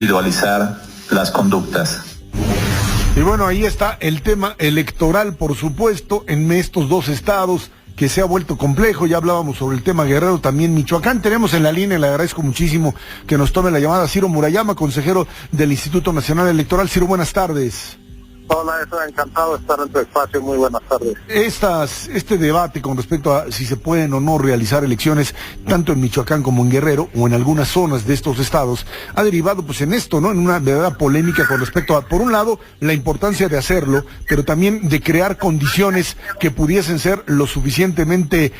individualizar las conductas. Y bueno, ahí está el tema electoral, por supuesto, en estos dos estados que se ha vuelto complejo. Ya hablábamos sobre el tema Guerrero, también Michoacán. Tenemos en la línea, le agradezco muchísimo que nos tome la llamada, Ciro Murayama, consejero del Instituto Nacional Electoral. Ciro, buenas tardes. Hola, estoy encantado de estar en tu espacio. Muy buenas tardes. Este debate con respecto a si se pueden o no realizar elecciones, tanto en Michoacán como en Guerrero, o en algunas zonas de estos estados, ha derivado pues en esto, ¿no? En una verdadera polémica con respecto a, por un lado, la importancia de hacerlo, pero también de crear condiciones que pudiesen ser lo suficientemente,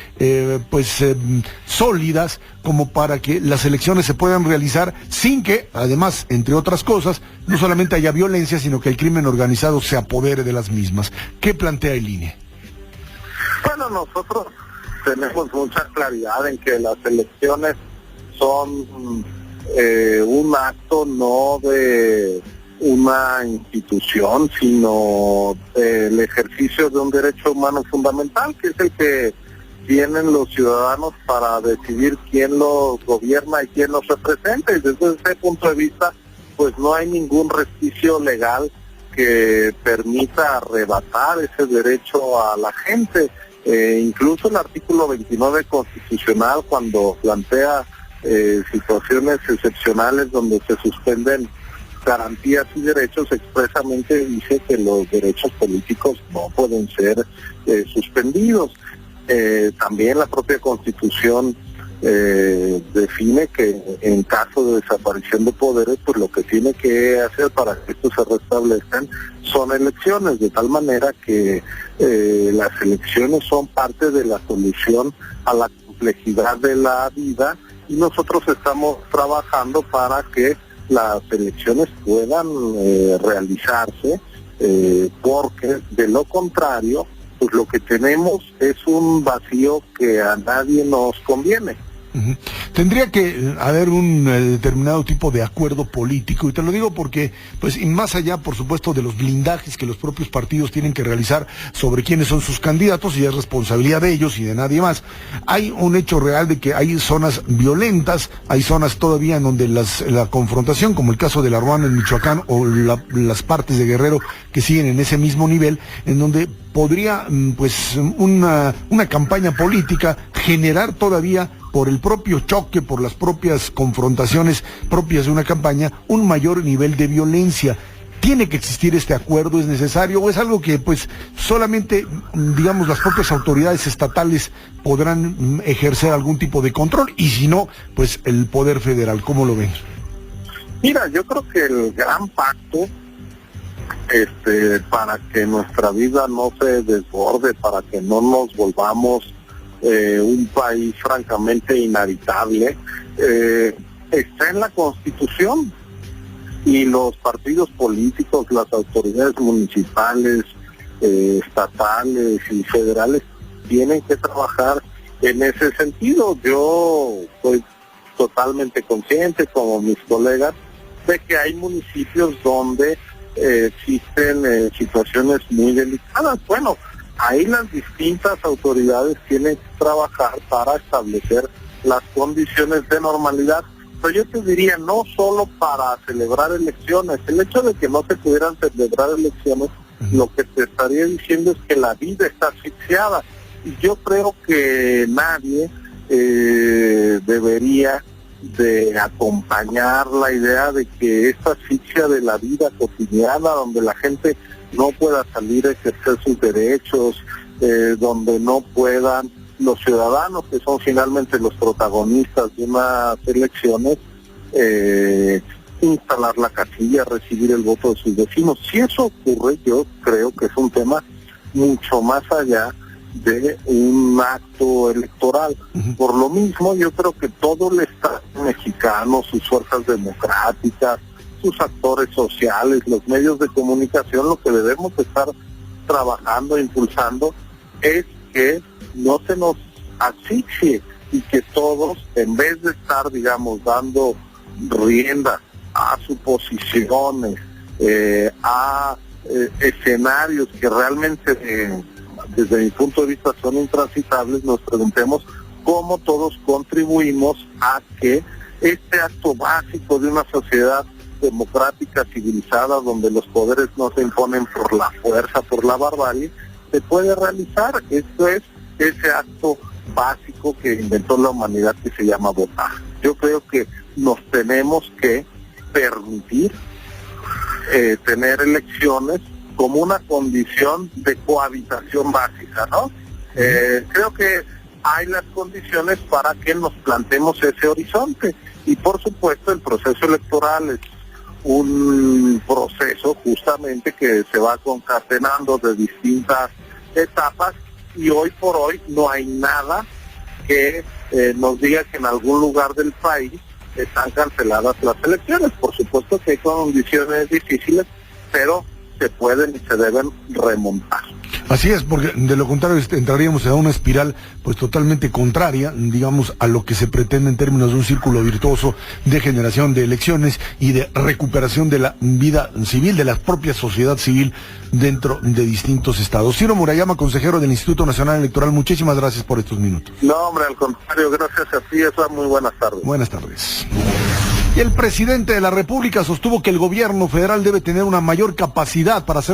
sólidas como para que las elecciones se puedan realizar sin que, además, entre otras cosas, no solamente haya violencia, sino que el crimen organizado se apodere de las mismas. ¿Qué plantea el INE? Bueno, nosotros tenemos mucha claridad en que las elecciones son un acto no de una institución, sino el ejercicio de un derecho humano fundamental, que es el que tienen los ciudadanos para decidir quién los gobierna y quién los representa, y desde ese punto de vista pues no hay ningún resquicio legal que permita arrebatar ese derecho a la gente. Incluso el artículo 29 constitucional, cuando plantea situaciones excepcionales donde se suspenden garantías y derechos, expresamente dice que los derechos políticos no pueden ser suspendidos. También la propia Constitución define que en caso de desaparición de poderes, pues lo que tiene que hacer para que estos se restablezcan son elecciones, de tal manera que las elecciones son parte de la solución a la complejidad de la vida, y nosotros estamos trabajando para que las elecciones puedan realizarse, porque de lo contrario, pues lo que tenemos es un vacío que a nadie nos conviene. Uh-huh. Tendría que haber un determinado tipo de acuerdo político, y te lo digo porque, pues, y más allá, por supuesto, de los blindajes que los propios partidos tienen que realizar sobre quiénes son sus candidatos, y es responsabilidad de ellos y de nadie más, hay un hecho real de que hay zonas violentas, hay zonas todavía en donde la confrontación, como el caso de La Ruana en Michoacán, o las partes de Guerrero que siguen en ese mismo nivel, en donde podría, pues, una campaña política generar todavía, por el propio choque, por las propias confrontaciones propias de una campaña, un mayor nivel de violencia. ¿Tiene que existir este acuerdo? ¿Es necesario? ¿O es algo que, pues, solamente, digamos, las propias autoridades estatales podrán ejercer algún tipo de control? Y si no, pues el Poder Federal. ¿Cómo lo ven? Mira, yo creo que el gran pacto para que nuestra vida no se desborde, para que no nos volvamos un país francamente inhabitable, está en la Constitución, y los partidos políticos, las autoridades municipales, estatales y federales tienen que trabajar en ese sentido. Yo soy totalmente consciente, como mis colegas, de que hay municipios donde existen situaciones muy delicadas. Bueno, ahí las distintas autoridades tienen que trabajar para establecer las condiciones de normalidad. Pero yo te diría, no solo para celebrar elecciones. El hecho de que no se pudieran celebrar elecciones, lo que te estaría diciendo es que la vida está asfixiada. Y yo creo que nadie debería de acompañar la idea de que esta asfixia de la vida cotidiana, donde la gente no pueda salir a ejercer sus derechos, donde no puedan los ciudadanos, que son finalmente los protagonistas de unas elecciones, instalar la casilla, recibir el voto de sus vecinos. Si eso ocurre, yo creo que es un tema mucho más allá de un acto electoral. Por lo mismo, yo creo que todo el Estado mexicano, sus fuerzas democráticas, sus actores sociales, los medios de comunicación, lo que debemos estar trabajando, impulsando, es que no se nos asfixie, y que todos, en vez de estar, digamos, dando rienda a suposiciones, a escenarios que realmente, desde mi punto de vista, son intransitables, nos preguntemos cómo todos contribuimos a que este acto básico de una sociedad democrática, civilizada, donde los poderes no se imponen por la fuerza, por la barbarie, se puede realizar. Esto es ese acto básico que inventó la humanidad que se llama votar. Yo creo que nos tenemos que permitir tener elecciones como una condición de cohabitación básica, ¿no? Creo que hay las condiciones para que nos planteemos ese horizonte y por supuesto el proceso electoral es un proceso justamente que se va concatenando de distintas etapas y hoy por hoy no hay nada que nos diga que en algún lugar del país están canceladas las elecciones. Por supuesto que hay condiciones difíciles, pero se pueden y se deben remontar. Así es, porque de lo contrario entraríamos en una espiral pues totalmente contraria, digamos, a lo que se pretende en términos de un círculo virtuoso de generación de elecciones y de recuperación de la vida civil, de la propia sociedad civil dentro de distintos estados. Ciro Murayama, consejero del Instituto Nacional Electoral, muchísimas gracias por estos minutos. No, hombre, al contrario, gracias a ti, eso, muy buenas tardes. Buenas tardes. Y el presidente de la República sostuvo que el gobierno federal debe tener una mayor capacidad para hacer